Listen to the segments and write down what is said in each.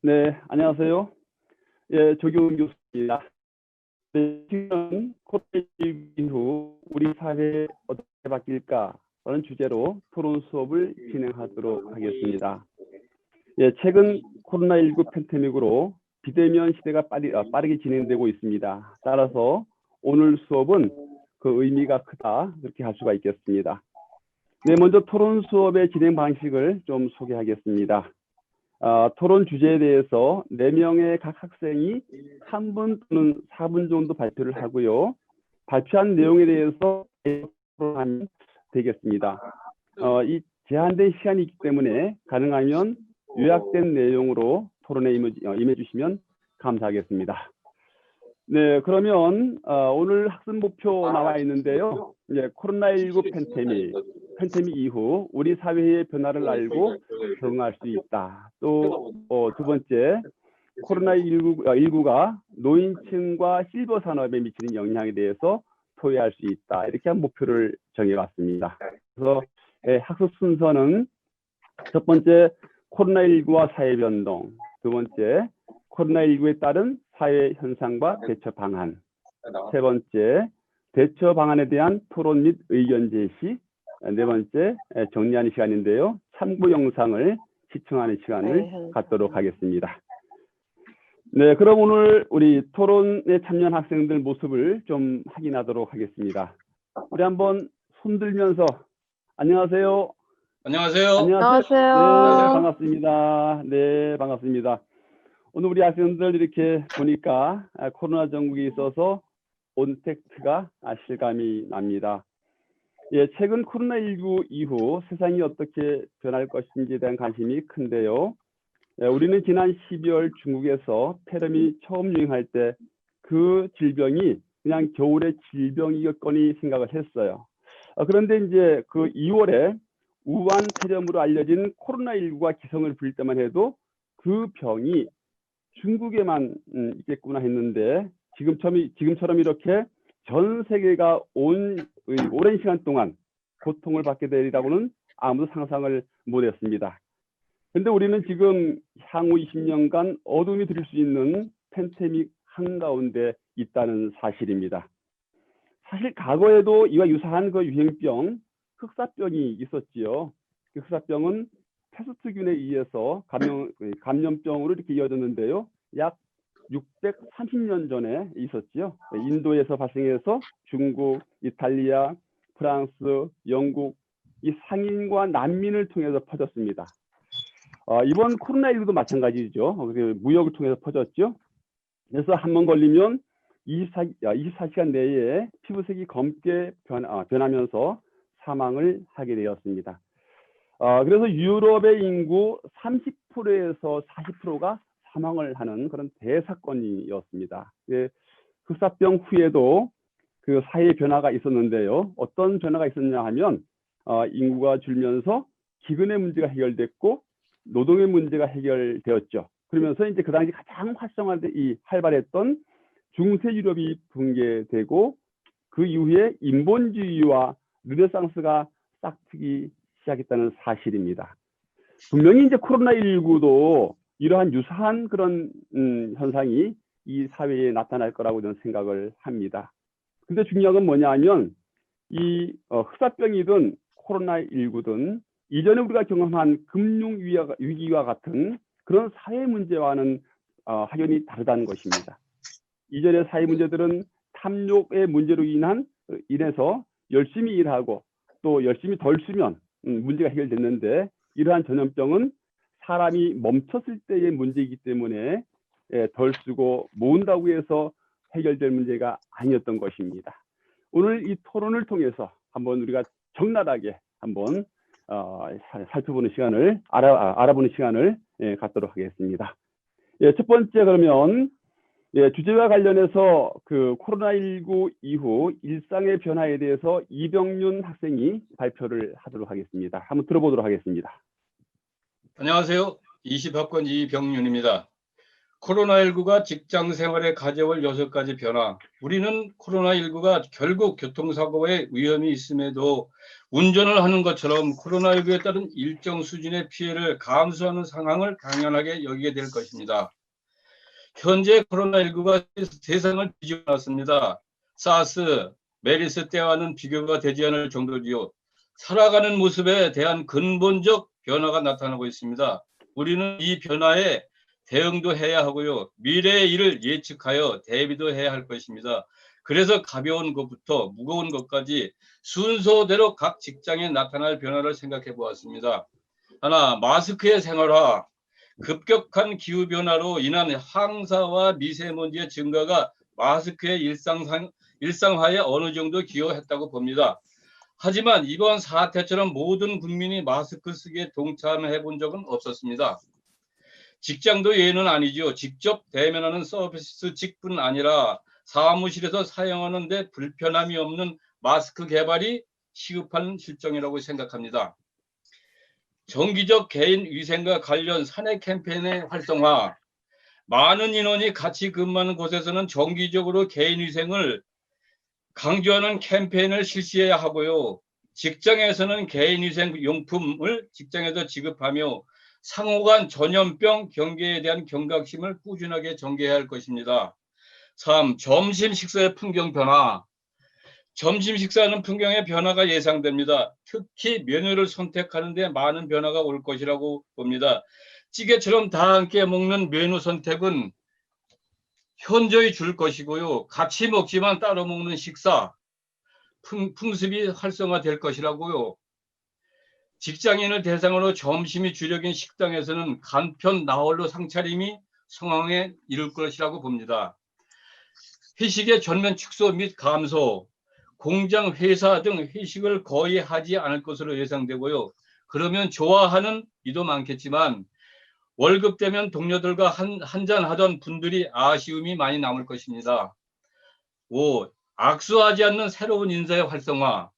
네, 안녕하세요. 예, 조경훈 교수입니다. 네, 지금 코로나19 이후 우리 사회 어떻게 바뀔까라는 주제로 토론 수업을 진행하도록 하겠습니다. 예, 최근 코로나19 팬데믹으로 비대면 시대가 빠르게 진행되고 있습니다. 따라서 오늘 수업은 그 의미가 크다, 그렇게 할 수가 있겠습니다. 네, 먼저 토론 수업의 진행 방식을 좀 소개하겠습니다. 토론 주제에 대해서 4명의 각 학생이 3분 또는 4분 정도 발표를 하고요. 발표한 내용에 대해서 토론하면 되겠습니다. 이 제한된 시간이 있기 때문에 가능하면 요약된 내용으로 토론에 임해주시면 감사하겠습니다. 네, 그러면 오늘 학습 목표 나와 있는데요. 네, 코로나19 팬데믹 이후 우리 사회의 변화를 알고 적응할 수 있다. 또 두 번째, 코로나19가 노인층과 실버 산업에 미치는 영향에 대해서 토의할 수 있다. 이렇게 한 목표를 정해왔습니다. 그래서 학습 순서는 첫 번째, 코로나19와 사회 변동. 두 번째, 코로나19에 따른 사회 현상과 대처 방안. 세 번째, 대처 방안에 대한 토론 및 의견 제시. 네 번째, 정리하는 시간인데요. 참고 영상을 시청하는 시간을 갖도록 하겠습니다. 네, 그럼 오늘 우리 토론에 참여한 학생들 모습을 좀 확인하도록 하겠습니다. 우리 한번 손 들면서 안녕하세요. 안녕하세요. 안녕하세요. 네, 반갑습니다. 네, 반갑습니다. 오늘 우리 학생들 이렇게 보니까 코로나 전국에 있어서 온택트가 실감이 납니다. 예, 최근 코로나19 이후 세상이 어떻게 변할 것인지에 대한 관심이 큰데요. 예, 우리는 지난 12월 중국에서 폐렴이 처음 유행할 때 그 질병이 그냥 겨울의 질병이었거니 생각을 했어요. 그런데 이제 그 2월에 우한 폐렴으로 알려진 코로나19가 기성을 부릴 때만 해도 그 병이 중국에만 있겠구나 했는데 지금처럼 이렇게 전 세계가 오랜 시간 동안 고통을 받게 되리라고는 아무도 상상을 못했습니다. 그런데 우리는 지금 향후 20년간 어둠이 들일 수 있는 팬데믹 한가운데 있다는 사실입니다. 사실 과거에도 이와 유사한 그 유행병, 흑사병이 있었지요. 그 흑사병은 패스트균에 의해서 감염병으로 이렇게 이어졌는데요. 약 630년 전에 있었지요. 인도에서 발생해서 중국, 이탈리아, 프랑스, 영국, 이 상인과 난민을 통해서 퍼졌습니다. 이번 코로나19도 마찬가지죠. 무역을 통해서 퍼졌죠. 그래서 한 번 걸리면 24시간 내에 피부색이 검게 변하면서 사망을 하게 되었습니다. 그래서 유럽의 인구 30%에서 40%가 사망을 하는 그런 대사건이었습니다. 흑사병 후에도 그 사회 변화가 있었는데요. 어떤 변화가 있었냐 하면 인구가 줄면서 기근의 문제가 해결됐고 노동의 문제가 해결되었죠. 그러면서 이제 그 당시 가장 활발했던 중세 유럽이 붕괴되고 그 이후에 인본주의와 르네상스가 싹트기 시작했다는 사실입니다. 분명히 이제 코로나19도 이러한 유사한 그런 현상이 이 사회에 나타날 거라고 저는 생각을 합니다. 근데 중요한 건 뭐냐 하면 이 흑사병이든 코로나19든 이전에 우리가 경험한 금융위기와 같은 그런 사회 문제와는 확연히 다르다는 것입니다. 이전의 사회 문제들은 탐욕의 문제로 인해서 열심히 일하고 또 열심히 덜 쓰면 문제가 해결됐는데 이러한 전염병은 사람이 멈췄을 때의 문제이기 때문에 덜 쓰고 모은다고 해서 해결될 문제가 아니었던 것입니다. 오늘 이 토론을 통해서 한번 우리가 적나라하게 한번 살펴보는 시간을 알아보는 시간을 갖도록 하겠습니다. 첫 번째 그러면 주제와 관련해서 그 코로나19 이후 일상의 변화에 대해서 이병윤 학생이 발표를 하도록 하겠습니다. 한번 들어보도록 하겠습니다. 안녕하세요. 20학번 이병윤입니다. 코로나19가 직장 생활에 가져올 6가지 변화. 우리는 코로나19가 결국 교통사고의 위험이 있음에도 운전을 하는 것처럼 코로나19에 따른 일정 수준의 피해를 감수하는 상황을 당연하게 여기게 될 것입니다. 현재 코로나19가 세상을 뒤집어놨습니다. 사스, 메르스 때와는 비교가 되지 않을 정도지요. 살아가는 모습에 대한 근본적 변화가 나타나고 있습니다. 우리는 이 변화에 대응도 해야 하고요. 미래의 일을 예측하여 대비도 해야 할 것입니다. 그래서 가벼운 것부터 무거운 것까지 순서대로 각 직장에 나타날 변화를 생각해 보았습니다. 하나, 마스크의 생활화. 급격한 기후변화로 인한 황사와 미세먼지의 증가가 마스크의 일상화에 어느 정도 기여했다고 봅니다. 하지만 이번 사태처럼 모든 국민이 마스크 쓰기에 동참해 본 적은 없었습니다. 직장도 예외는 아니죠. 직접 대면하는 서비스직뿐 아니라 사무실에서 사용하는 데 불편함이 없는 마스크 개발이 시급한 실정이라고 생각합니다. 정기적 개인 위생과 관련 사내 캠페인의 활성화. 많은 인원이 같이 근무하는 곳에서는 정기적으로 개인 위생을 강조하는 캠페인을 실시해야 하고요. 직장에서는 개인위생 용품을 직장에서 지급하며 상호간 전염병 경계에 대한 경각심을 꾸준하게 전개해야 할 것입니다. 3. 점심 식사의 풍경 변화. 점심 식사하는 풍경의 변화가 예상됩니다. 특히 메뉴를 선택하는 데 많은 변화가 올 것이라고 봅니다. 찌개처럼 다 함께 먹는 메뉴 선택은 현저히 줄 것이고요. 같이 먹지만 따로 먹는 식사, 풍습이 활성화될 것이라고요. 직장인을 대상으로 점심이 주력인 식당에서는 간편 나홀로 상차림이 성황에 이를 것이라고 봅니다. 회식의 전면 축소 및 감소, 공장, 회사 등 회식을 거의 하지 않을 것으로 예상되고요. 그러면 좋아하는 이도 많겠지만 월급 되면 동료들과 한잔 하던 분들이 아쉬움이 많이 남을 것입니다. 5. 악수하지 않는 새로운 인사의 활성화.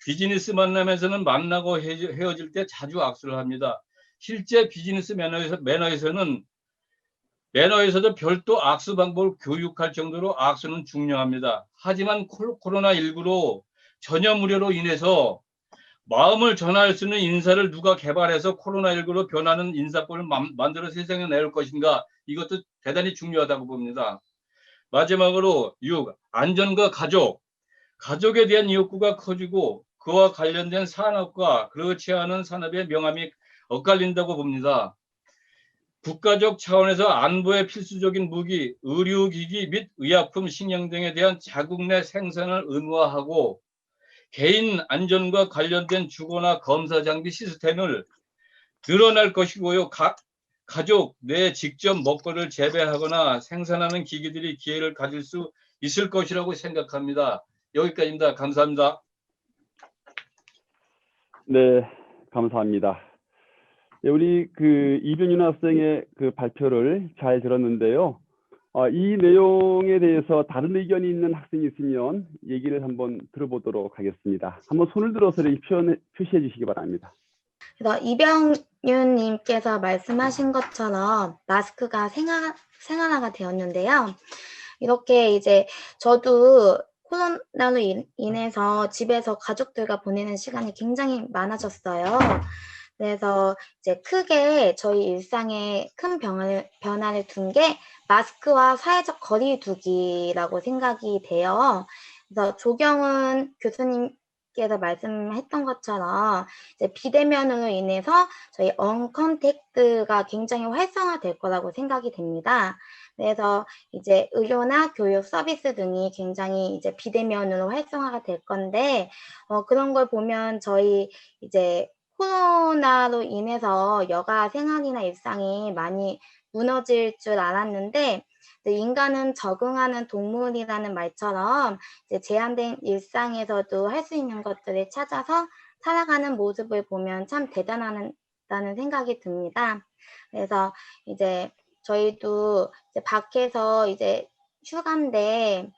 비즈니스 만남에서는 만나고 헤어질 때 자주 악수를 합니다. 실제 비즈니스 매너에서도 별도 악수 방법을 교육할 정도로 악수는 중요합니다. 하지만 코로나19로 전염 우려로 인해서 마음을 전할 수 있는 인사를 누가 개발해서 코로나19로 변하는 인사법을 만들어 세상에 내올 것인가, 이것도 대단히 중요하다고 봅니다. 마지막으로 6. 안전과 가족. 가족에 대한 욕구가 커지고 그와 관련된 산업과 그렇지 않은 산업의 명암이 엇갈린다고 봅니다. 국가적 차원에서 안보에 필수적인 무기, 의료기기 및 의약품, 식량 등에 대한 자국 내 생산을 의무화하고 개인 안전과 관련된 주거나 검사 장비 시스템을 늘어날 것이고요. 가족 내 직접 먹거리를 재배하거나 생산하는 기기들이 기회를 가질 수 있을 것이라고 생각합니다. 여기까지입니다. 감사합니다. 네, 감사합니다. 네, 우리 이변윤 학생의 발표를 잘 들었는데요. 이 내용에 대해서 다른 의견이 있는 학생이 있으면 얘기를 한번 들어보도록 하겠습니다. 한번 손을 들어서 이렇게 표시해 주시기 바랍니다. 그래서 이병윤님께서 말씀하신 것처럼 마스크가 생활화가 되었는데요. 이렇게 이제 저도 코로나로 인해서 집에서 가족들과 보내는 시간이 굉장히 많아졌어요. 그래서 이제 크게 저희 일상에 큰 변화를 둔 게 마스크와 사회적 거리 두기라고 생각이 돼요. 그래서 조경은 교수님께서 말씀했던 것처럼 이제 비대면으로 인해서 저희 언컨택트가 굉장히 활성화될 거라고 생각이 됩니다. 그래서 이제 의료나 교육 서비스 등이 굉장히 이제 비대면으로 활성화가 될 건데, 그런 걸 보면 저희 이제 코로나로 인해서 여가 생활이나 일상이 많이 무너질 줄 알았는데, 인간은 적응하는 동물이라는 말처럼 이제 제한된 일상에서도 할 수 있는 것들을 찾아서 살아가는 모습을 보면 참 대단하다는 생각이 듭니다. 그래서 이제 저희도 이제 밖에서 이제 휴가인데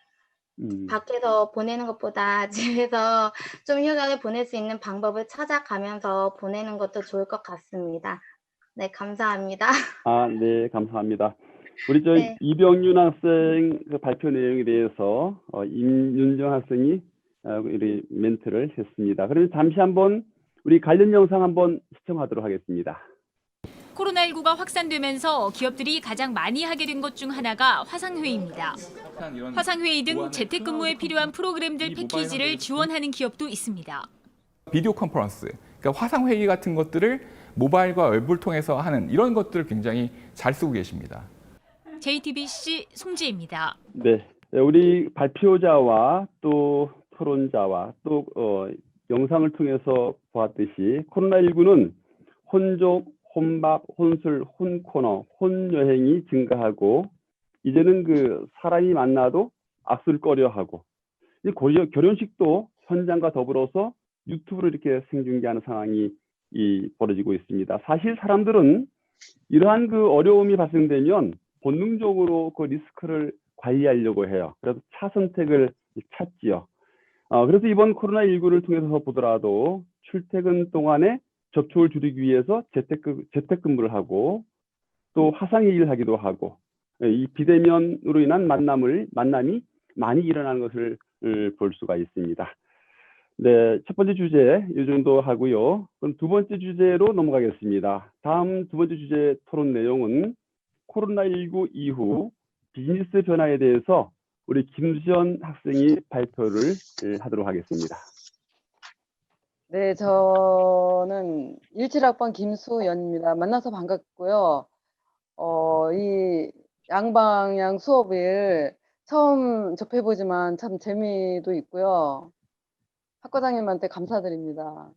밖에서 보내는 것보다 집에서 좀 휴가를 보낼 수 있는 방법을 찾아가면서 보내는 것도 좋을 것 같습니다. 네, 감사합니다. 네, 감사합니다. 우리 저 네. 이병윤 학생 그 발표 내용에 대해서 임윤정 학생이 우리 멘트를 했습니다. 그러면 잠시 한번 우리 관련 영상 한번 시청하도록 하겠습니다. 코로나19가 확산되면서 기업들이 가장 많이 하게 된 것 중 하나가 화상회의입니다. 화상회의 등 재택근무에 필요한 프로그램들 패키지를 지원하는 기업도 있습니다. 비디오 컨퍼런스, 그러니까 화상회의 같은 것들을 모바일과 웹을 통해서 하는 이런 것들을 굉장히 잘 쓰고 계십니다. JTBC 송지혜입니다. 네, 우리 발표자와 또 토론자와 또 영상을 통해서 보았듯이 코로나19는 혼족, 혼밥, 혼술, 혼코너, 혼여행이 증가하고 이제는 그 사람이 만나도 악수를 꺼려하고 결혼식도 현장과 더불어서 유튜브로 이렇게 생중계하는 상황이 벌어지고 있습니다. 사실 사람들은 이러한 그 어려움이 발생되면 본능적으로 그 리스크를 관리하려고 해요. 그래서 차선택을 찾지요. 그래서 이번 코로나19를 통해서 보더라도 출퇴근 동안에 접촉을 줄이기 위해서 재택근무를 하고 또 화상회의를 하기도 하고 이 비대면으로 인한 만남이 많이 일어나는 것을 볼 수가 있습니다. 네, 첫 번째 주제 이 정도 하고요. 그럼 두 번째 주제로 넘어가겠습니다. 다음 두 번째 주제 토론 내용은 코로나19 이후 비즈니스 변화에 대해서 우리 김수현 학생이 발표를 하도록 하겠습니다. 네, 저는 17학번 김수연입니다. 만나서 반갑고요. 이 양방향 수업을 처음 접해보지만 참 재미도 있고요. 학과장님한테 감사드립니다.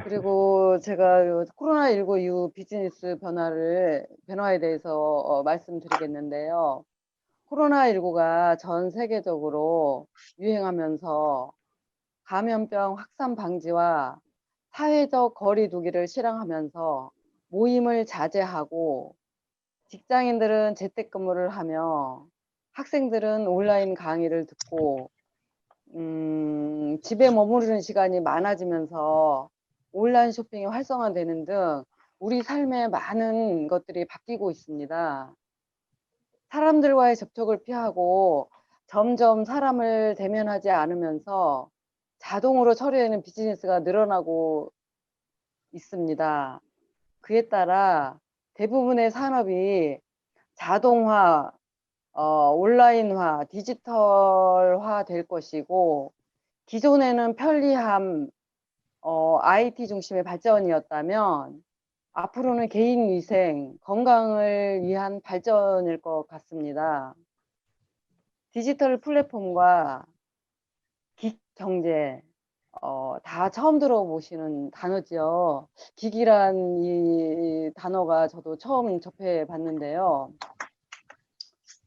그리고 제가 코로나19 이후 비즈니스 변화에 대해서 말씀드리겠는데요. 코로나19가 전 세계적으로 유행하면서 감염병 확산 방지와 사회적 거리 두기를 실행하면서 모임을 자제하고 직장인들은 재택근무를 하며 학생들은 온라인 강의를 듣고 집에 머무르는 시간이 많아지면서 온라인 쇼핑이 활성화되는 등 우리 삶에 많은 것들이 바뀌고 있습니다. 사람들과의 접촉을 피하고 점점 사람을 대면하지 않으면서 자동으로 처리되는 비즈니스가 늘어나고 있습니다. 그에 따라 대부분의 산업이 자동화, 온라인화, 디지털화 될 것이고 기존에는 편리함, IT 중심의 발전이었다면 앞으로는 개인 위생, 건강을 위한 발전일 것 같습니다. 디지털 플랫폼과 긱 경제, 다 처음 들어보시는 단어죠. 긱이란 이 단어가 저도 처음 접해 봤는데요.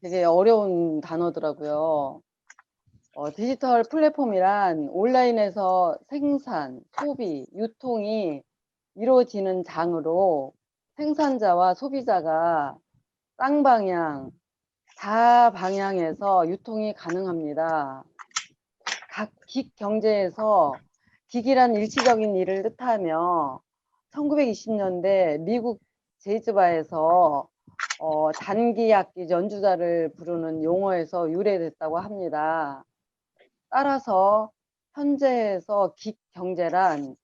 되게 어려운 단어더라고요. 디지털 플랫폼이란 온라인에서 생산, 소비, 유통이 이루어지는 장으로 생산자와 소비자가 쌍방향, 다방향에서 유통이 가능합니다. 각 긱 경제에서 긱이란 일시적인 일을 뜻하며 1920년대 미국 제이즈바에서 단기 악기 연주자를 부르는 용어에서 유래됐다고 합니다. 따라서 현재에서 긱 경제란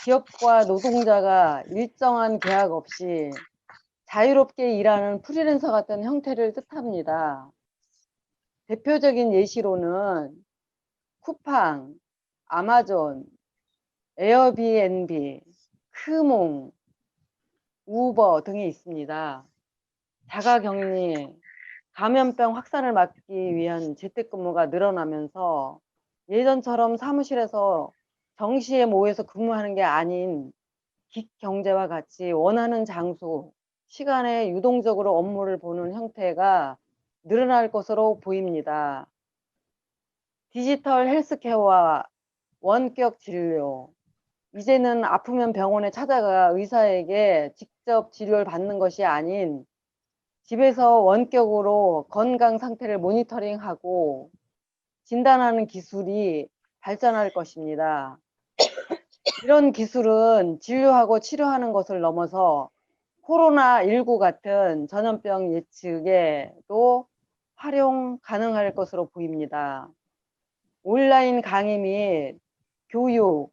기업과 노동자가 일정한 계약 없이 자유롭게 일하는 프리랜서 같은 형태를 뜻합니다. 대표적인 예시로는 쿠팡, 아마존, 에어비앤비, 크몽, 우버 등이 있습니다. 자가격리, 감염병 확산을 막기 위한 재택근무가 늘어나면서 예전처럼 사무실에서 정시에 모여서 근무하는 게 아닌 긱 경제와 같이 원하는 장소, 시간에 유동적으로 업무를 보는 형태가 늘어날 것으로 보입니다. 디지털 헬스케어와 원격 진료, 이제는 아프면 병원에 찾아가 의사에게 직접 진료를 받는 것이 아닌 집에서 원격으로 건강 상태를 모니터링하고 진단하는 기술이 발전할 것입니다. 이런 기술은 진료하고 치료하는 것을 넘어서 코로나19 같은 전염병 예측에도 활용 가능할 것으로 보입니다. 온라인 강의 및 교육,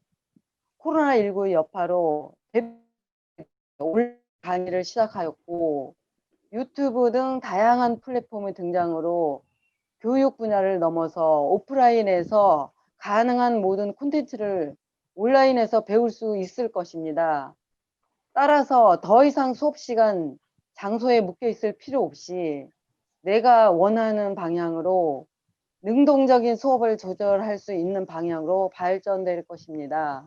코로나19 여파로 온라인 강의를 시작하였고 유튜브 등 다양한 플랫폼의 등장으로 교육 분야를 넘어서 오프라인에서 가능한 모든 콘텐츠를 온라인에서 배울 수 있을 것입니다. 따라서 더 이상 수업 시간, 장소에 묶여 있을 필요 없이 내가 원하는 방향으로 능동적인 수업을 조절할 수 있는 방향으로 발전될 것입니다.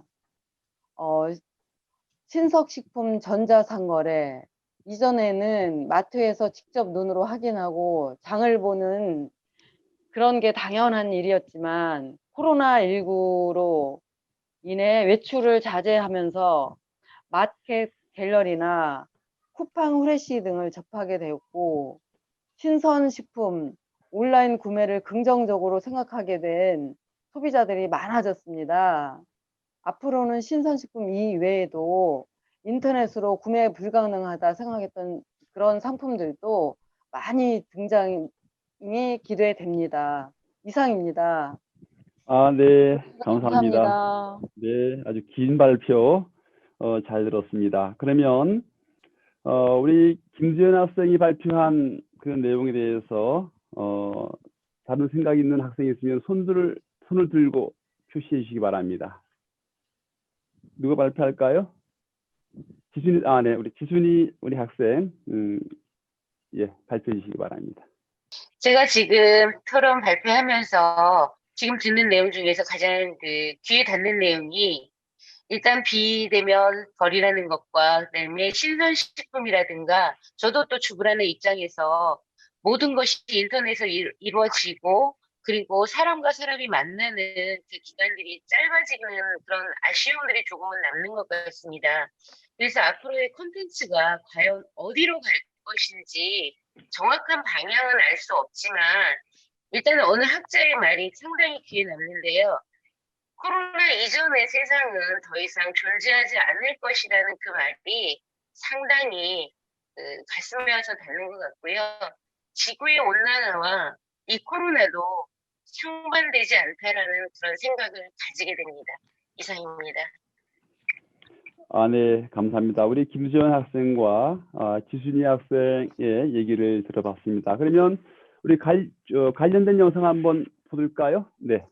신석식품 전자상거래, 이전에는 마트에서 직접 눈으로 확인하고 장을 보는 그런 게 당연한 일이었지만 코로나19로 인해 외출을 자제하면서 마켓 갤러리나 쿠팡 후레쉬 등을 접하게 되었고 신선식품 온라인 구매를 긍정적으로 생각하게 된 소비자들이 많아졌습니다. 앞으로는 신선식품 이외에도 인터넷으로 구매 불가능하다 생각했던 그런 상품들도 많이 등장이 기대됩니다. 이상입니다. 네, 감사합니다. 감사합니다. 네, 아주 긴 발표 잘 들었습니다. 그러면 우리 김지연 학생이 발표한 그 내용에 대해서 다른 생각 있는 학생이 있으면 손을 들고 표시해 주시기 바랍니다. 누가 발표할까요? 지순이, 네, 우리 지순이 우리 학생, 예, 발표해 주시기 바랍니다. 제가 지금 토론 발표하면서 지금 듣는 내용 중에서 가장 귀에 닿는 내용이 일단 비대면 거리라는 것과 그다음에 신선식품이라든가 저도 또 주부라는 입장에서 모든 것이 인터넷에서 이루어지고 그리고 사람과 사람이 만나는 그 기간들이 짧아지는 그런 아쉬움들이 조금은 남는 것 같습니다. 그래서 앞으로의 콘텐츠가 과연 어디로 갈 것인지 정확한 방향은 알 수 없지만 일단은 어느 학자의 말이 상당히 귀에 남는데요. 코로나 이전의 세상은 더 이상 존재하지 않을 것이라는 그 말이 상당히 가슴에서 닿는 것 같고요. 지구의 온난화와 이 코로나도 상반되지 않다라는 그런 생각을 가지게 됩니다. 이상입니다. 네, 감사합니다. 우리 김수현 학생과 지순이 학생의 얘기를 들어봤습니다. 그러면 우리 관련된 영상 한번 볼까요? 네.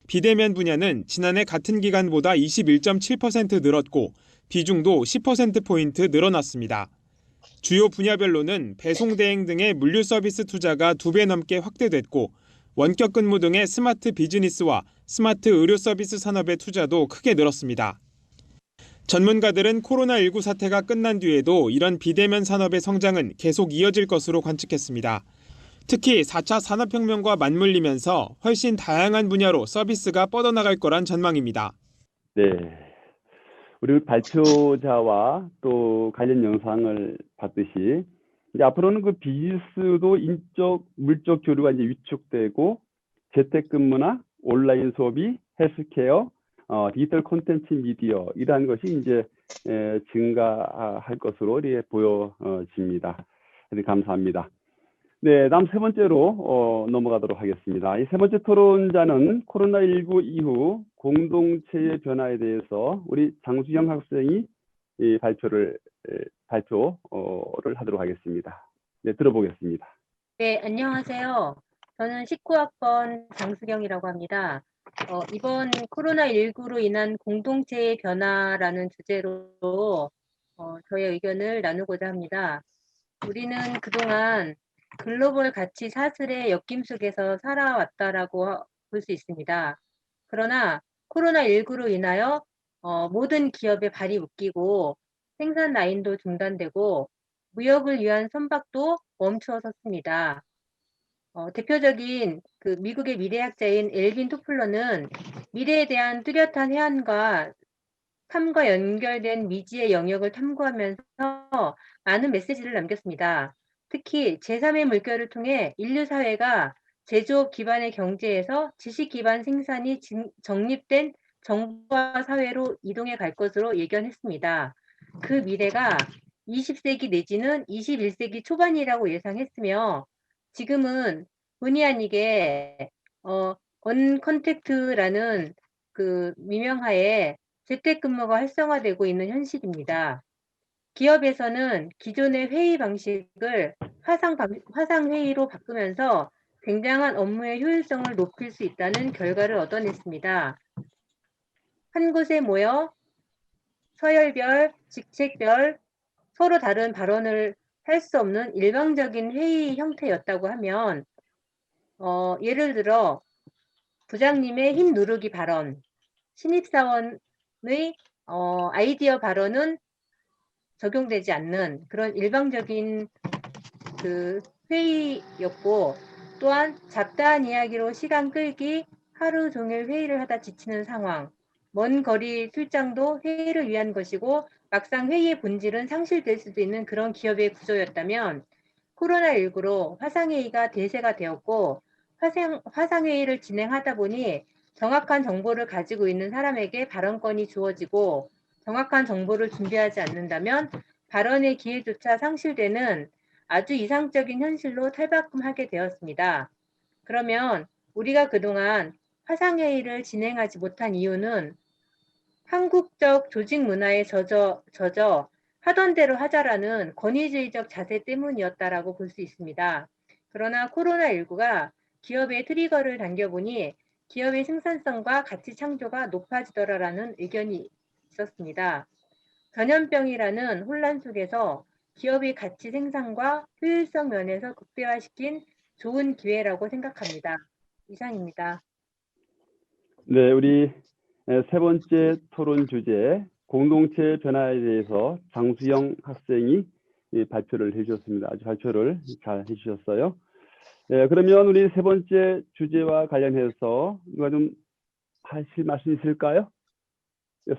비대면 분야는 지난해 같은 기간보다 21.7% 늘었고 비중도 10%포인트 늘어났습니다. 주요 분야별로는 배송 대행 등의 물류 서비스 투자가 2배 넘게 확대됐고 원격 근무 등의 스마트 비즈니스와 스마트 의료 서비스 산업의 투자도 크게 늘었습니다. 전문가들은 코로나19 사태가 끝난 뒤에도 이런 비대면 산업의 성장은 계속 이어질 것으로 관측했습니다. 특히 4차 산업혁명과 맞물리면서 훨씬 다양한 분야로 서비스가 뻗어나갈 거란 전망입니다. 네. 우리 발표자와 또 관련 영상을 봤듯이 이제 앞으로는 그 비즈니스도 인적, 물적 교류가 이제 위축되고 재택근무나 온라인 수업이 헬스케어, 디지털 콘텐츠 미디어 이러한 것이 이제 증가할 것으로 이렇게 보여집니다. 감사합니다. 네, 다음 세 번째로 넘어가도록 하겠습니다. 이 세 번째 토론자는 코로나19 이후 공동체의 변화에 대해서 우리 장수영 학생이 이 발표를 하도록 하겠습니다. 네, 들어보겠습니다. 네, 안녕하세요. 저는 19학번 장수경이라고 합니다. 이번 코로나19로 인한 공동체의 변화라는 주제로 저의 의견을 나누고자 합니다. 우리는 그동안 글로벌 가치 사슬의 엮임 속에서 살아왔다라고 볼 수 있습니다. 그러나 코로나19로 인하여 모든 기업의 발이 묶이고 생산 라인도 중단되고 무역을 위한 선박도 멈추어 섰습니다. 대표적인 그 미국의 미래학자인 엘빈 토플러는 미래에 대한 뚜렷한 해안과 삶과 연결된 미지의 영역을 탐구하면서 많은 메시지를 남겼습니다. 특히 제3의 물결을 통해 인류 사회가 제조업 기반의 경제에서 지식 기반 생산이 정립된 정부화 사회로 이동해 갈 것으로 예견했습니다. 그 미래가 20세기 내지는 21세기 초반이라고 예상했으며 지금은 본의 아니게 언컨택트라는 그 미명하에 재택근무가 활성화되고 있는 현실입니다. 기업에서는 기존의 회의 방식을 화상회의로 바꾸면서 굉장한 업무의 효율성을 높일 수 있다는 결과를 얻어냈습니다. 한 곳에 모여 서열별, 직책별, 서로 다른 발언을 할 수 없는 일방적인 회의 형태였다고 하면 예를 들어 부장님의 힘 누르기 발언, 신입사원의 아이디어 발언은 적용되지 않는 그런 일방적인 그 회의였고 또한 잡다한 이야기로 시간 끌기, 하루 종일 회의를 하다 지치는 상황, 먼 거리 출장도 회의를 위한 것이고 막상 회의의 본질은 상실될 수도 있는 그런 기업의 구조였다면 코로나19로 화상회의가 대세가 되었고 화상회의를 진행하다 보니 정확한 정보를 가지고 있는 사람에게 발언권이 주어지고 정확한 정보를 준비하지 않는다면 발언의 기회조차 상실되는 아주 이상적인 현실로 탈바꿈하게 되었습니다. 그러면 우리가 그동안 화상회의를 진행하지 못한 이유는 한국적 조직 문화에 젖어 하던 대로 하자라는 권위주의적 자세 때문이었다라고 볼 수 있습니다. 그러나 코로나19가 기업의 트리거를 당겨보니 기업의 생산성과 가치 창조가 높아지더라라는 의견이 있었습니다. 전염병이라는 혼란 속에서 기업의 가치 생산과 효율성 면에서 극대화시킨 좋은 기회라고 생각합니다. 이상입니다. 네, 우리 세 번째 토론 주제 공동체 변화에 대해서 장수영 학생이 발표를 해주셨습니다. 아주 발표를 잘 해주셨어요. 그러면 우리 세 번째 주제와 관련해서 누가 좀 하실 말씀 있을까요?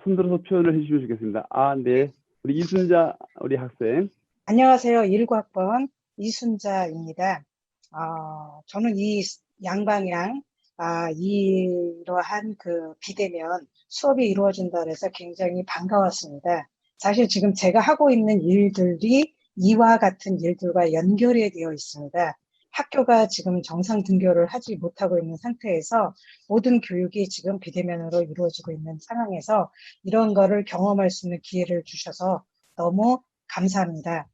손들어서 표현을 해주시면 좋겠습니다. 네. 우리 이순자 우리 학생. 안녕하세요. 19학번 이순자입니다. 저는 이 양방향, 이러한 그 비대면 수업이 이루어진다 그래서 굉장히 반가웠습니다. 사실 지금 제가 하고 있는 일들이 이와 같은 일들과 연결이 되어 있습니다. 학교가 지금 정상 등교를 하지 못하고 있는 상태에서 모든 교육이 지금 비대면으로 이루어지고 있는 상황에서 이런 거를 경험할 수 있는 기회를 주셔서 너무 감사합니다.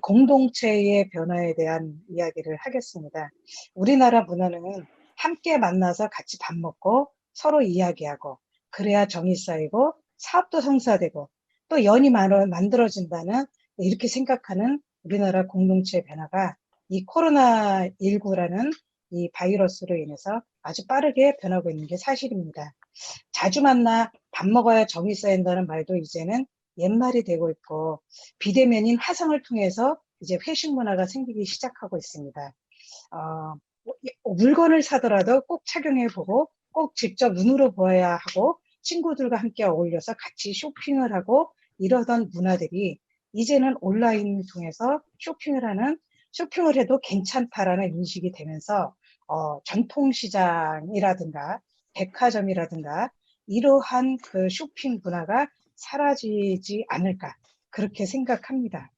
공동체의 변화에 대한 이야기를 하겠습니다. 우리나라 문화는 함께 만나서 같이 밥 먹고 서로 이야기하고 그래야 정이 쌓이고 사업도 성사되고 또 연이 만들어진다는 이렇게 생각하는 우리나라 공동체의 변화가 이 코로나19라는 이 바이러스로 인해서 아주 빠르게 변하고 있는 게 사실입니다. 자주 만나 밥 먹어야 정이 쌓인다는 말도 이제는 옛말이 되고 있고 비대면인 화상을 통해서 이제 회식 문화가 생기기 시작하고 있습니다. 물건을 사더라도 꼭 착용해보고 꼭 직접 눈으로 보아야 하고 친구들과 함께 어울려서 같이 쇼핑을 하고 이러던 문화들이 이제는 온라인을 통해서 쇼핑을 해도 괜찮다라는 인식이 되면서 전통시장이라든가 백화점이라든가 이러한 그 쇼핑 문화가 사라지지 않을까 그렇게 생각합니다.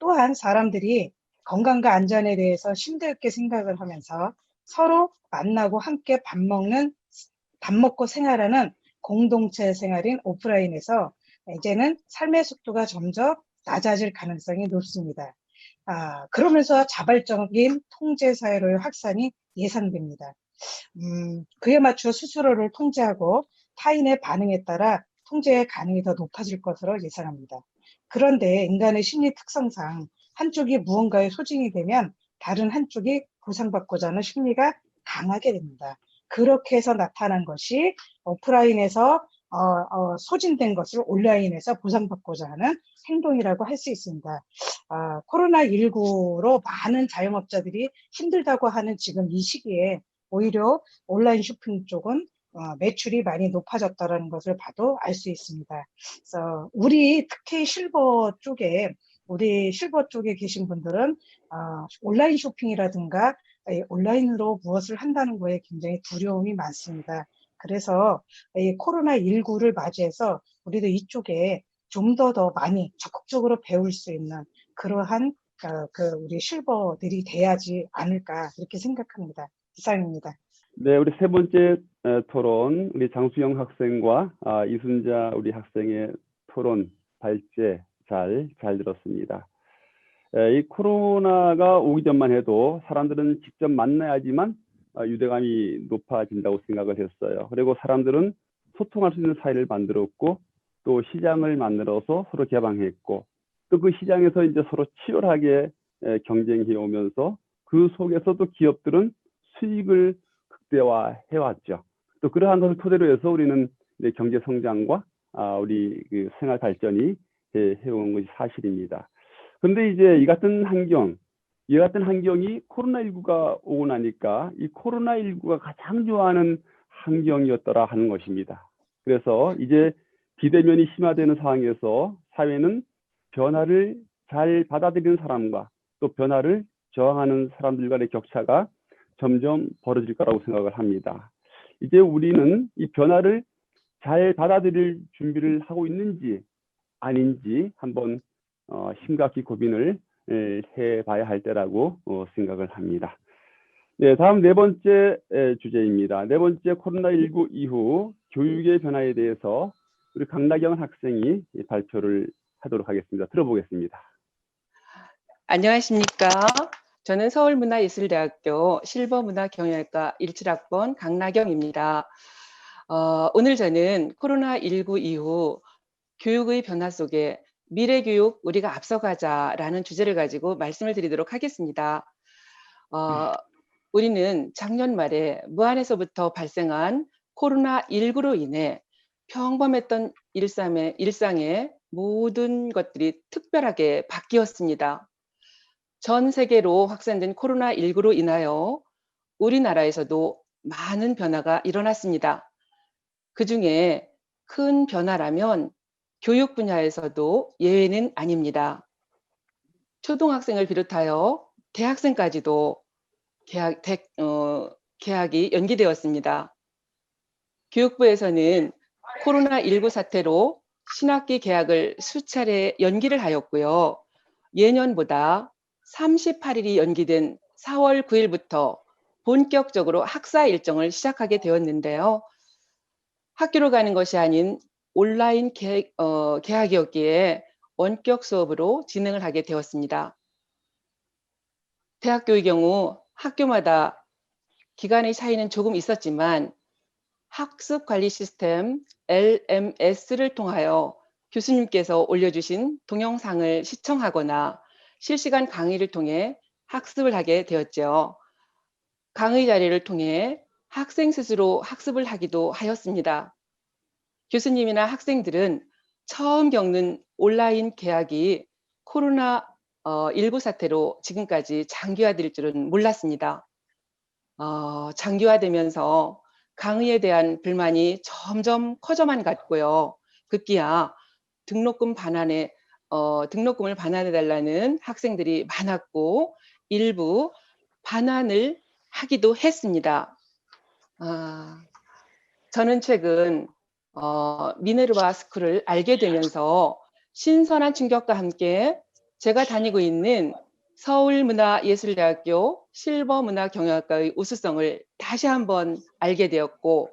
또한 사람들이 건강과 안전에 대해서 심도 있게 생각을 하면서 서로 만나고 함께 밥 먹고 생활하는 공동체 생활인 오프라인에서 이제는 삶의 속도가 점점 낮아질 가능성이 높습니다. 그러면서 자발적인 통제 사회로의 확산이 예상됩니다. 그에 맞춰 스스로를 통제하고 타인의 반응에 따라 통제 가능이 더 높아질 것으로 예상합니다. 그런데 인간의 심리 특성상 한쪽이 무언가에 소진이 되면 다른 한쪽이 보상받고자 하는 심리가 강하게 됩니다. 그렇게 해서 나타난 것이 오프라인에서 소진된 것을 온라인에서 보상받고자 하는 행동이라고 할 수 있습니다. 코로나19로 많은 자영업자들이 힘들다고 하는 지금 이 시기에 오히려 온라인 쇼핑 쪽은 매출이 많이 높아졌다는 것을 봐도 알 수 있습니다. 그래서 특히 실버 쪽에 계신 분들은 온라인 쇼핑이라든가 온라인으로 무엇을 한다는 거에 굉장히 두려움이 많습니다. 그래서 이 코로나19를 맞이해서 우리도 이쪽에 좀 더 많이 적극적으로 배울 수 있는 그러한 우리 실버들이 돼야지 않을까 이렇게 생각합니다. 이상입니다. 네, 우리 세 번째 토론, 우리 장수영 학생과 이순자 우리 학생의 토론 발제 잘 들었습니다. 이 코로나가 오기 전만 해도 사람들은 직접 만나야지만 유대감이 높아진다고 생각을 했어요. 그리고 사람들은 소통할 수 있는 사회를 만들었고 또 시장을 만들어서 서로 개방했고 또 그 시장에서 이제 서로 치열하게 경쟁해 오면서 그 속에서도 기업들은 수익을 극대화해 왔죠. 또 그러한 것을 토대로 해서 우리는 경제 성장과 우리 그 생활 발전이 해온 것이 사실입니다. 그런데 이제 이 같은 환경이 코로나19가 오고 나니까 이 코로나19가 가장 좋아하는 환경이었더라 하는 것입니다. 그래서 이제 비대면이 심화되는 상황에서 사회는 변화를 잘 받아들이는 사람과 또 변화를 저항하는 사람들 간의 격차가 점점 벌어질 거라고 생각을 합니다. 이제 우리는 이 변화를 잘 받아들일 준비를 하고 있는지 아닌지 한번 심각히 고민을 해봐야 할 때라고 생각을 합니다. 네, 다음 네 번째 주제입니다. 네 번째, 코로나19 이후 교육의 변화에 대해서 우리 강나경 학생이 발표를 하도록 하겠습니다. 들어보겠습니다. 안녕하십니까. 저는 서울문화예술대학교 실버문화경영학과 17학번 강나경입니다. 오늘 저는 코로나19 이후 교육의 변화 속에 미래교육 우리가 앞서가자라는 주제를 가지고 말씀을 드리도록 하겠습니다. 우리는 작년 말에 무한에서부터 발생한 코로나19로 인해 평범했던 일상의 모든 것들이 특별하게 바뀌었습니다. 전 세계로 확산된 코로나19로 인하여 우리나라에서도 많은 변화가 일어났습니다. 그 중에 큰 변화라면 교육 분야에서도 예외는 아닙니다. 초등학생을 비롯하여 대학생까지도 개학이 연기되었습니다. 교육부에서는 코로나19 사태로 신학기 개학을 수차례 연기를 하였고요. 예년보다 38일이 연기된 4월 9일부터 본격적으로 학사 일정을 시작하게 되었는데요. 학교로 가는 것이 아닌 온라인 개학이었기에 원격 수업으로 진행을 하게 되었습니다. 대학교의 경우 학교마다 기간의 차이는 조금 있었지만 학습 관리 시스템 LMS를 통하여 교수님께서 올려주신 동영상을 시청하거나 실시간 강의를 통해 학습을 하게 되었죠. 강의 자리를 통해 학생 스스로 학습을 하기도 하였습니다. 교수님이나 학생들은 처음 겪는 온라인 개학이 코로나19 사태로 지금까지 장기화될 줄은 몰랐습니다. 장기화되면서 강의에 대한 불만이 점점 커져만 갔고요. 급기야 등록금을 반환해달라는 학생들이 많았고 일부 반환을 하기도 했습니다. 저는 최근 미네르바 스쿨을 알게 되면서 신선한 충격과 함께 제가 다니고 있는 서울문화예술대학교 실버문화경영학과의 우수성을 다시 한번 알게 되었고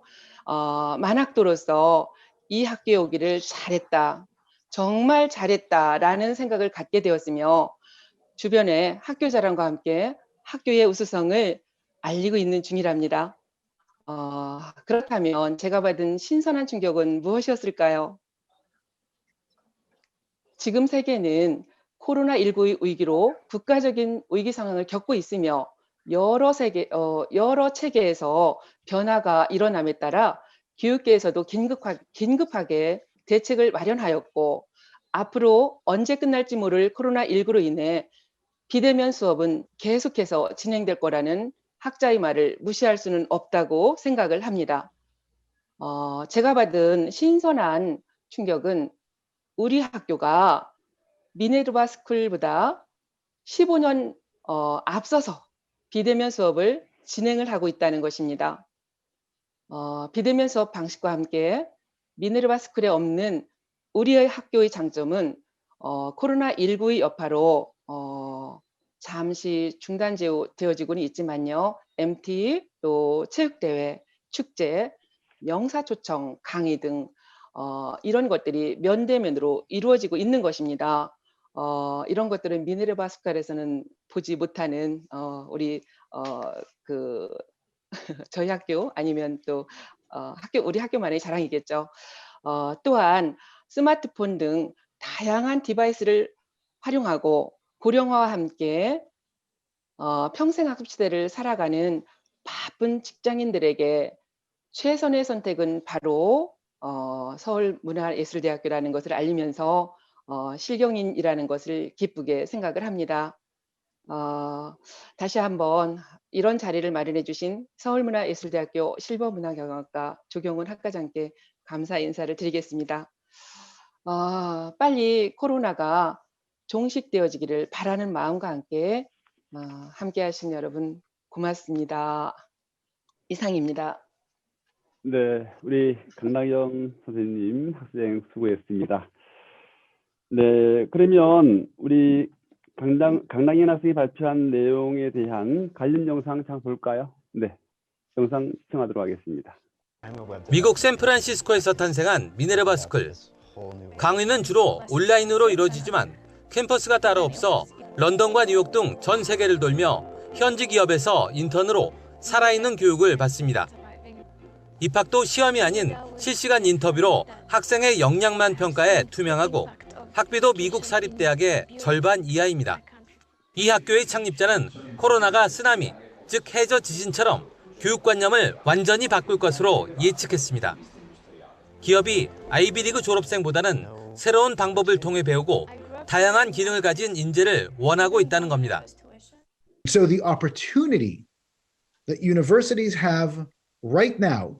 만학도로서 이 학교에 오기를 잘했다, 정말 잘했다라는 생각을 갖게 되었으며 주변의 학교 자랑과 함께 학교의 우수성을 알리고 있는 중이랍니다. 그렇다면 제가 받은 신선한 충격은 무엇이었을까요? 지금 세계는 코로나19의 위기로 국가적인 위기 상황을 겪고 있으며 여러 체계에서 변화가 일어남에 따라 교육계에서도 긴급하게 대책을 마련하였고 앞으로 언제 끝날지 모를 코로나19로 인해 비대면 수업은 계속해서 진행될 거라는 학자의 말을 무시할 수는 없다고 생각을 합니다. 제가 받은 신선한 충격은 우리 학교가 미네르바 스쿨보다 15년 앞서서 비대면 수업을 진행을 하고 있다는 것입니다. 비대면 수업 방식과 함께 미네르바 스쿨에 없는 우리의 학교의 장점은 코로나19의 여파로 잠시 중단되어지고는 있지만요. MT, 또 체육대회, 축제, 명사초청, 강의 등 이런 것들이 면대면으로 이루어지고 있는 것입니다. 이런 것들은 미네르바 스쿨에서는 보지 못하는 우리 저희 학교 아니면 또 우리 학교만의 자랑이겠죠. 또한 스마트폰 등 다양한 디바이스를 활용하고 고령화와 함께 평생 학습 시대를 살아가는 바쁜 직장인들에게 최선의 선택은 바로 서울문화예술대학교라는 것을 알리면서 실경인이라는 것을 기쁘게 생각을 합니다. 다시 한번 이런 자리를 마련해 주신 서울문화예술대학교 실버문화경영학과 조경훈 학과장께 감사 인사를 드리겠습니다. 빨리 코로나가 종식되어지기를 바라는 마음과 함께 함께 하신 여러분 고맙습니다. 이상입니다. 네, 우리 강나경 선생님, 학생 수고했습니다. 네, 그러면 우리 강나경 학생이 발표한 내용에 대한 관련 영상 잠깐 볼까요? 네, 영상 시청하도록 하겠습니다. 미국 샌프란시스코에서 탄생한 미네르바 스쿨. 강의는 주로 온라인으로 이루어지지만 캠퍼스가 따로 없어 런던과 뉴욕 등 전 세계를 돌며 현지 기업에서 인턴으로 살아있는 교육을 받습니다. 입학도 시험이 아닌 실시간 인터뷰로 학생의 역량만 평가해 투명하고 학비도 미국 사립대학의 절반 이하입니다. 이 학교의 창립자는 코로나가 쓰나미, 즉 해저 지진처럼 교육관념을 완전히 바꿀 것으로 예측했습니다. 기업이 아이비리그 졸업생보다는 새로운 방법을 통해 배우고 다양한 기능을 가진 인재를 원하고 있다는 겁니다. So the opportunity that universities have right now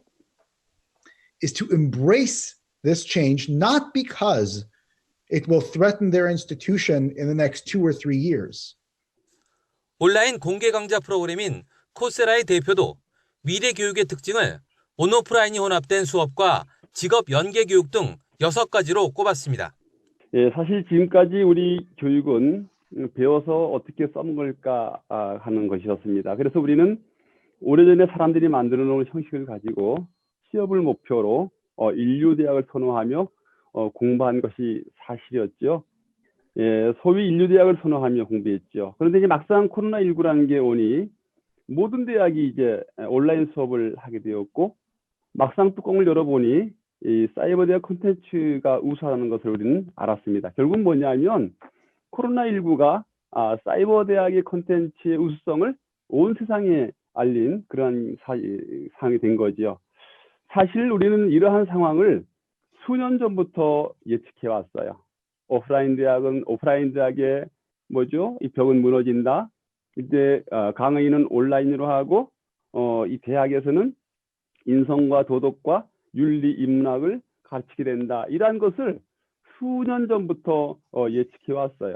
is to embrace this change, not because it will threaten their institution in the next 2 or 3 years. 온라인 공개 강좌 프로그램인 코세라의 대표도 미래 교육의 특징을 온오프라인이 혼합된 수업과 직업 연계 교육 등 6가지로 꼽았습니다. 예, 사실 지금까지 우리 교육은 배워서 어떻게 써먹을까 하는 것이었습니다. 그래서 우리는 오래전에 사람들이 만들어 놓은 형식을 가지고 취업을 목표로 인류대학을 선호하며 공부한 것이 사실이었죠. 예, 소위 인류대학을 선호하며 공부했죠. 그런데 이제 막상 코로나19라는 게 오니 모든 대학이 이제 온라인 수업을 하게 되었고 막상 뚜껑을 열어보니 이 사이버 대학 콘텐츠가 우수하다는 것을 우리는 알았습니다. 결국은 뭐냐면 코로나19가 사이버 대학의 콘텐츠의 우수성을 온 세상에 알린 그런 상황이 된 거죠. 사실 우리는 이러한 상황을 수년 전부터 예측해 왔어요. 오프라인 대학은 오프라인 대학의 이 벽은 무너진다. 이제 강의는 온라인으로 하고 이 대학에서는 인성과 도덕과 윤리, 인문학을 가르치게 된다. 이러한 것을 수년 전부터 예측해 왔어요.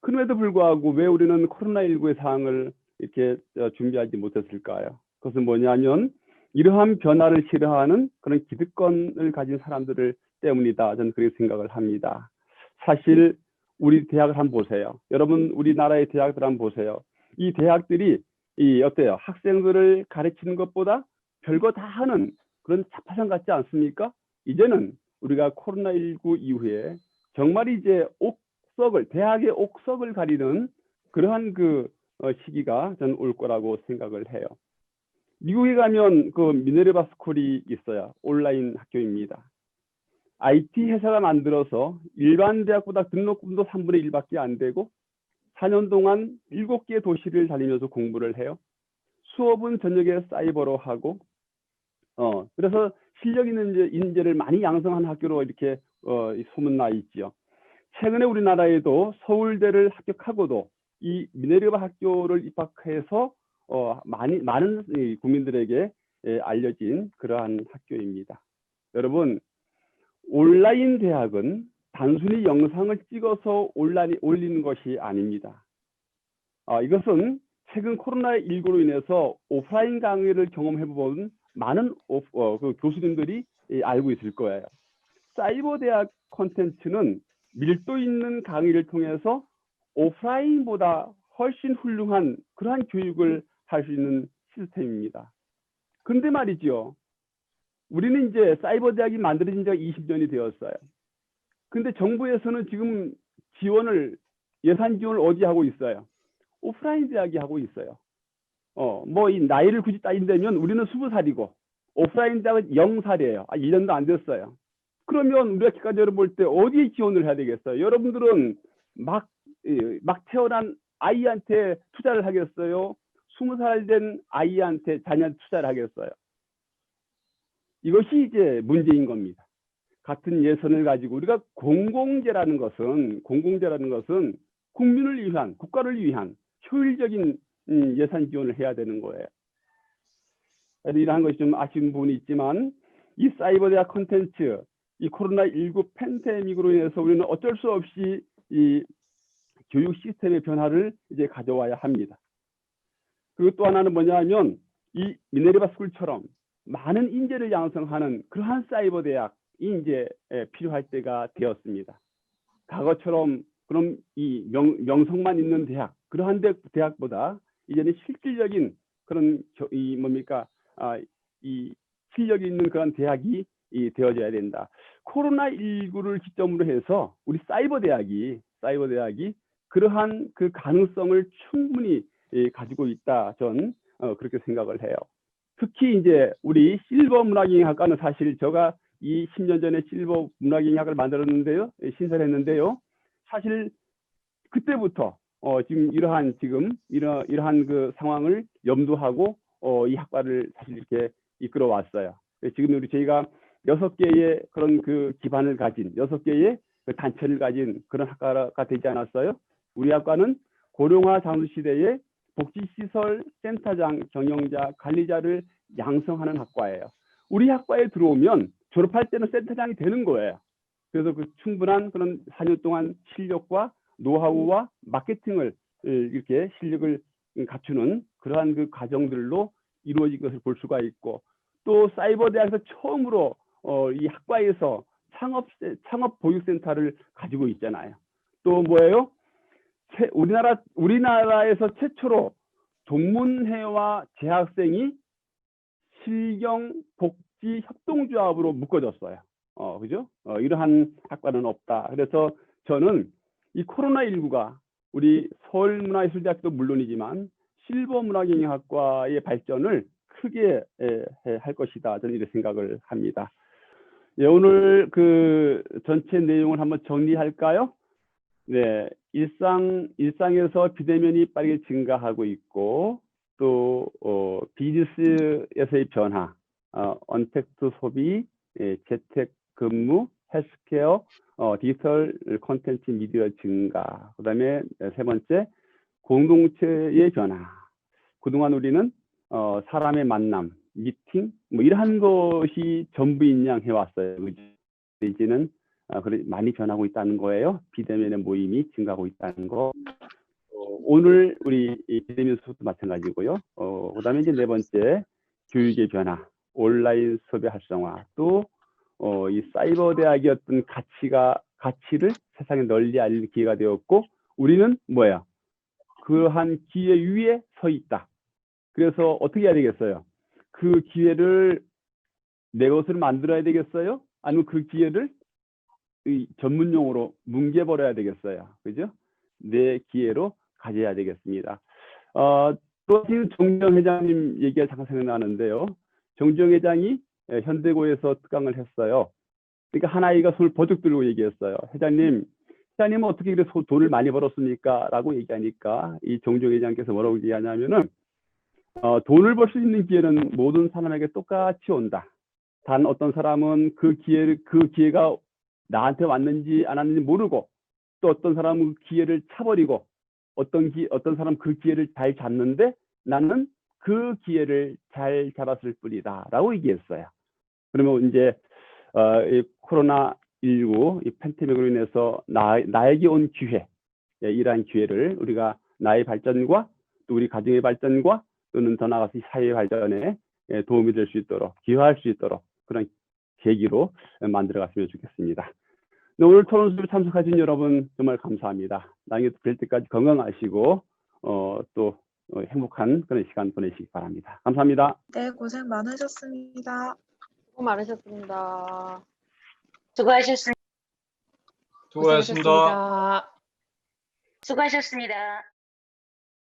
그럼에도 불구하고 왜 우리는 코로나19의 상황을 이렇게 준비하지 못했을까요? 그것은 뭐냐면 이러한 변화를 싫어하는 그런 기득권을 가진 사람들 때문이다. 저는 그렇게 생각을 합니다. 사실 우리 대학을 한번 보세요. 여러분 우리나라의 대학들 한번 보세요. 이 대학들이 어때요? 학생들을 가르치는 것보다 별거 다 하는 그런 자파상 같지 않습니까? 이제는 우리가 코로나19 이후에 정말 이제 대학의 옥석을 가리는 그러한 시기가 저는 올 거라고 생각을 해요. 미국에 가면 미네르바 스쿨이 있어요. 온라인 학교입니다. IT 회사가 만들어서 일반 대학보다 등록금도 3분의 1밖에 안 되고 4년 동안 7개의 도시를 다니면서 공부를 해요. 수업은 저녁에 사이버로 하고 그래서 실력 있는 인재를 많이 양성한 학교로 이렇게 소문나 있지요. 최근에 우리나라에도 서울대를 합격하고도 이 미네르바 학교를 입학해서 많은 국민들에게 알려진 그러한 학교입니다. 여러분, 온라인 대학은 단순히 영상을 찍어서 올리는 것이 아닙니다. 이것은 최근 코로나19로 인해서 오프라인 강의를 경험해본 많은 교수님들이 알고 있을 거예요. 사이버 대학 콘텐츠는 밀도 있는 강의를 통해서 오프라인보다 훨씬 훌륭한 그러한 교육을 할 수 있는 시스템입니다. 그런데 말이죠. 우리는 이제 사이버 대학이 만들어진 지가 20년이 되었어요. 근데 정부에서는 지금 예산 지원을 어디 하고 있어요? 오프라인 대학이 하고 있어요. 뭐 이 나이를 굳이 따진다면 우리는 20살이고 오프라인 대학은 0살이에요. 1년도 안 됐어요. 그러면 우리가 객관적으로 볼 때 어디에 지원을 해야 되겠어요? 여러분들은 막 태어난 아이한테 투자를 하겠어요? 20살 된 아이한테 자녀한테 투자를 하겠어요? 이것이 이제 문제인 겁니다. 같은 예산을 가지고 우리가 공공재라는 것은 국민을 위한, 국가를 위한 효율적인 예산 지원을 해야 되는 거예요. 이러한 것이 좀 아쉬운 부분이 있지만 이 사이버 대학 콘텐츠, 이 코로나19 팬데믹으로 인해서 우리는 어쩔 수 없이 이 교육 시스템의 변화를 이제 가져와야 합니다. 그리고 또 하나는 뭐냐면 이 미네르바 스쿨처럼 많은 인재를 양성하는 그러한 사이버 대학이 이제 필요할 때가 되었습니다. 과거처럼 그럼 이 명성만 있는 대학, 그러한 대학보다 이제는 실질적인 그런 이 실력이 있는 그런 대학이 되어져야 된다. 코로나19를 기점으로 해서 우리 사이버 대학이 그러한 그 가능성을 충분히 가지고 있다. 전 그렇게 생각을 해요. 특히 이제 우리 실버 문화경영학과는 사실 제가 이 10년 전에 실버 문화경영학을 만들었는데요, 신설했는데요. 사실 그때부터 지금 이러한 그 상황을 염두하고 이 학과를 사실 이렇게 이끌어 왔어요. 지금 저희가 6개의 그런 그 기반을 가진 6개의 그 단체를 가진 그런 학과가 되지 않았어요? 우리 학과는 고령화 장수 시대에 복지시설 센터장, 경영자, 관리자를 양성하는 학과예요. 우리 학과에 들어오면 졸업할 때는 센터장이 되는 거예요. 그래서 그 충분한 그런 4년 동안 실력과 노하우와 마케팅을 이렇게 실력을 갖추는 그러한 그 과정들로 이루어진 것을 볼 수가 있고, 또 사이버 대학에서 처음으로 이 학과에서 창업 보육센터를 가지고 있잖아요. 또 뭐예요? 우리나라에서 최초로 동문회와 재학생이 실경 복지 협동조합으로 묶어졌어요. 그죠? 이러한 학과는 없다. 그래서 저는 이 코로나19가 우리 서울문화예술대학도 물론이지만 실버문화경영학과의 발전을 크게 할 것이다. 저는 이렇게 생각을 합니다. 예, 오늘 그 전체 내용을 한번 정리할까요? 네, 일상에서 비대면이 빠르게 증가하고 있고, 또 비즈니스에서의 변화, 언택트 소비, 재택 근무, 헬스케어, 디지털 콘텐츠 미디어 증가, 그다음에 세 번째 공동체의 변화. 그동안 우리는 사람의 만남, 미팅, 뭐 이러한 것이 전부인 양 해왔어요. 이제는 많이 변하고 있다는 거예요. 비대면의 모임이 증가하고 있다는 거. 오늘 우리 비대면 수업도 마찬가지고요. 그다음에 이제 네 번째 교육의 변화, 온라인 수업의 활성화, 또 이 사이버 대학의 어떤 가치를 세상에 널리 알릴 기회가 되었고, 우리는 뭐야? 그러한 기회 위에 서 있다. 그래서 어떻게 해야 되겠어요? 그 기회를 내 것으로 만들어야 되겠어요? 아니면 그 기회를 전문용어로 뭉개버려야 되겠어요? 그죠? 내 기회로 가져야 되겠습니다. 또 지금 정정 회장님 얘기가 잠깐 생각나는데요. 정정 회장이 현대고에서 특강을 했어요. 그러니까 한 아이가 손을 버쩍 들고 얘기했어요. 회장님은 어떻게 그래 돈을 많이 벌었습니까? 라고 얘기하니까 이 정정 회장께서 뭐라고 얘기하냐면은 돈을 벌 수 있는 기회는 모든 사람에게 똑같이 온다. 단 어떤 사람은 그 기회가 나한테 왔는지 안 왔는지 모르고, 또 어떤 사람은 그 기회를 차버리고, 어떤 사람은 그 기회를 잘 잡는데 나는 그 기회를 잘 잡았을 뿐이다 라고 얘기했어요. 그러면 이제 이 코로나19 이 팬데믹으로 인해서 나에게 온 기회, 이러한 기회를 우리가 나의 발전과 또 우리 가정의 발전과 또는 더 나아가서 이 사회의 발전에 도움이 될 수 있도록, 기여할 수 있도록 그런 계기로 만들어갔으면 좋겠습니다. 네, 오늘 토론 수업에 참석하신 여러분 정말 감사합니다. 나중에 뵐 때까지 건강하시고 또 행복한 그런 시간 보내시기 바랍니다. 감사합니다. 네, 고생 많으셨습니다. 수고 많으셨습니다. 수고하셨습니다. 수고하셨습니다. 수고하셨습니다.